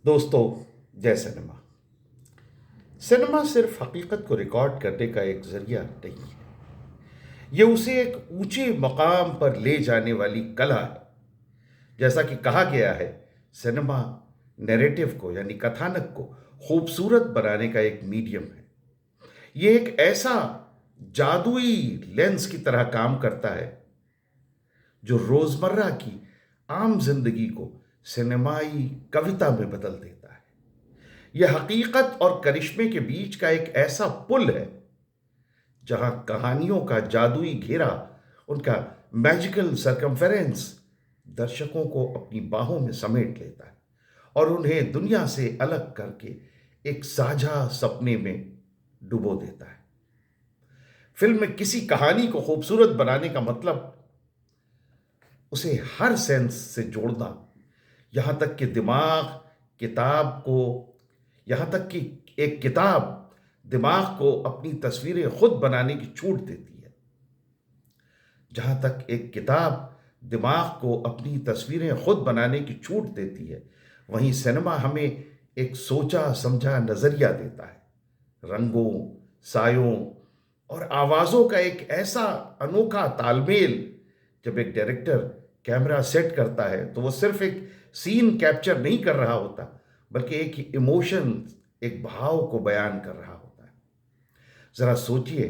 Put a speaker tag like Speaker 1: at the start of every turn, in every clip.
Speaker 1: दोस्तों, जय cinema. Cinema सिर्फ हकीकत को रिकॉर्ड करने का एक जरिया नहीं है। ये उसे एक ऊंचे मकाम पर ले जाने वाली कला है। जैसा कि कहा गया है, सिनेमा नैरेटिव को यानी कथानक को खूबसूरत बनाने का एक मीडियम है। ये एक ऐसा जादुई लेंस की तरह काम करता है जो रोजमर्रा की आम जिंदगी को सिनेमाई कविता में बदल देता है। यह हकीकत और करिश्मे के बीच का एक ऐसा पुल है जहां कहानियों का जादुई घेरा, उनका मैजिकल सरकमफेरेंस दर्शकों को अपनी बाहों में समेट लेता है और उन्हें दुनिया से अलग करके एक साझा सपने में डुबो देता है। फिल्म में किसी कहानी को खूबसूरत बनाने का मतलब उसे हर सेंस से जोड़ना, यहां तक कि दिमाग किताब को यहां तक कि एक किताब दिमाग को अपनी तस्वीरें खुद बनाने की छूट देती है। जहां तक एक किताब दिमाग को अपनी तस्वीरें खुद बनाने की छूट देती है, वहीं सिनेमा हमें एक सोचा समझा नजरिया देता है। रंगों, सायों और आवाजों का एक ऐसा अनोखा तालमेल। जब एक डायरेक्टर कैमरा सेट करता है तो वो सिर्फ एक सीन कैप्चर नहीं कर रहा होता, बल्कि एक इमोशन, एक भाव को बयान कर रहा होता है। जरा सोचिए,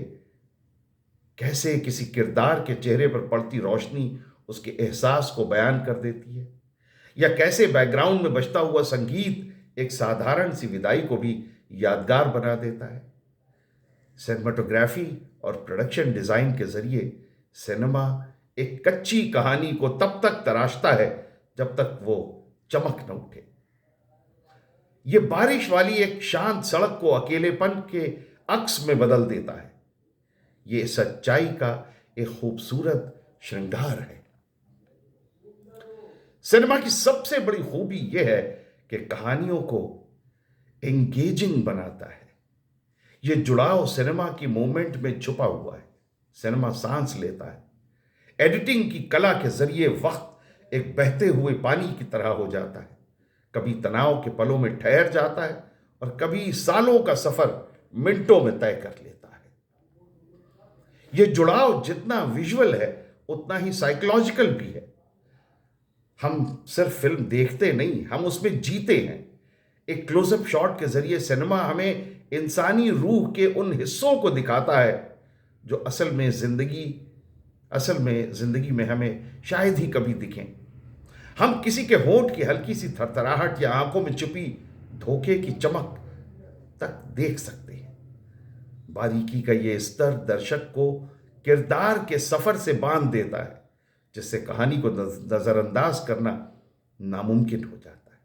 Speaker 1: कैसे किसी किरदार के चेहरे पर पड़ती रोशनी उसके एहसास को बयान कर देती है, या कैसे बैकग्राउंड में बजता हुआ संगीत एक साधारण सी विदाई को भी यादगार बना देता है। सिनेमाटोग्राफी और प्रोडक्शन डिजाइन के जरिए सिनेमा एक कच्ची कहानी को तब तक तराशता है जब तक वो चमक न उठे। ये बारिश वाली एक शांत सड़क को अकेलेपन के अक्स में बदल देता है। ये सच्चाई का एक खूबसूरत श्रृंगार है। सिनेमा की सबसे बड़ी खूबी यह है कि कहानियों को एंगेजिंग बनाता है। यह जुड़ाव सिनेमा की मोमेंट में छुपा हुआ है। सिनेमा सांस लेता है। एडिटिंग की कला के जरिए वक्त एक बहते हुए पानी की तरह हो जाता है। कभी तनाव के पलों में ठहर जाता है और कभी सालों का सफर मिनटों में तय कर लेता है। यह जुड़ाव जितना विजुअल है उतना ही साइकोलॉजिकल भी है। हम सिर्फ फिल्म देखते नहीं, हम उसमें जीते हैं। एक क्लोजअप शॉट के जरिए सिनेमा हमें इंसानी रूह के उन हिस्सों को दिखाता है जो असल में जिंदगी में हमें शायद ही कभी दिखें। हम किसी के होंठ की हल्की सी थरथराहट या आंखों में छुपी धोखे की चमक तक देख सकते हैं। बारीकी का ये स्तर दर्शक को किरदार के सफर से बांध देता है, जिससे कहानी को नजरअंदाज करना नामुमकिन हो जाता है।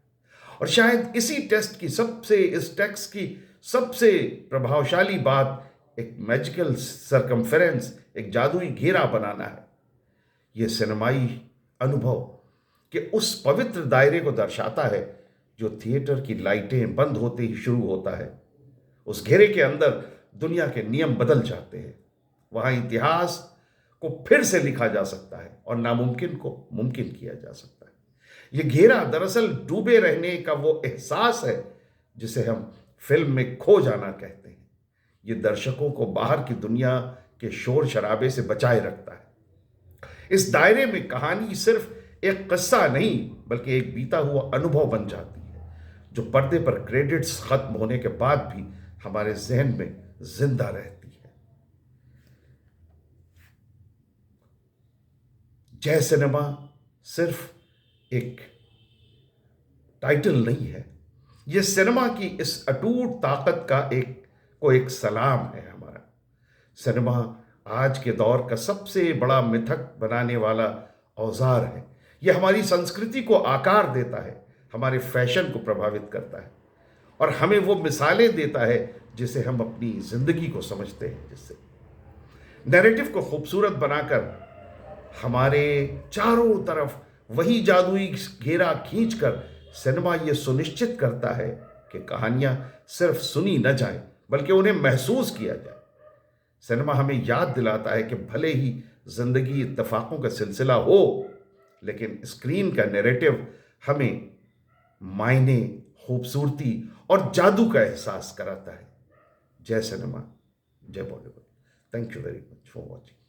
Speaker 1: और शायद इस टेक्स्ट की सबसे प्रभावशाली बात एक मैजिकल सरकमफेरेंस, एक जादुई घेरा बनाना है। यह सिनेमाई अनुभव के उस पवित्र दायरे को दर्शाता है जो थिएटर की लाइटें बंद होते ही शुरू होता है। उस घेरे के अंदर दुनिया के नियम बदल जाते हैं। वहां इतिहास को फिर से लिखा जा सकता है और नामुमकिन को मुमकिन किया जा सकता है। यह घेरा दरअसल डूबे रहने का वो एहसास है जिसे हम फिल्म में खो जाना कहते हैं। यह दर्शकों को बाहर की दुनिया के शोर शराबे से बचाए रखता है। इस दायरे में कहानी सिर्फ एक किस्सा नहीं, बल्कि एक बीता हुआ अनुभव बन जाती है जो पर्दे पर क्रेडिट्स खत्म होने के बाद भी हमारे जहन में जिंदा रहती है। जय सिनेमा सिर्फ एक टाइटल नहीं है, यह सिनेमा की इस अटूट ताकत का एक सलाम है हमारा। सिनेमा आज के दौर का सबसे बड़ा मिथक बनाने वाला औजार है। यह हमारी संस्कृति को आकार देता है, हमारे फैशन को प्रभावित करता है और हमें वो मिसालें देता है जिसे हम अपनी जिंदगी को समझते हैं। जिससे नैरेटिव को खूबसूरत बनाकर हमारे चारों तरफ वही जादुई घेरा खींचकर सिनेमा यह सुनिश्चित करता है कि कहानियां सिर्फ सुनी न जाए, बल्कि उन्हें महसूस किया जाए। सिनेमा हमें याद दिलाता है कि भले ही जिंदगी इत्तेफाकों का सिलसिला हो, लेकिन स्क्रीन का नैरेटिव हमें मायने खूबसूरती और जादू का एहसास कराता है। जय सिनेमा, जय Bollywood. Thank you very much for watching.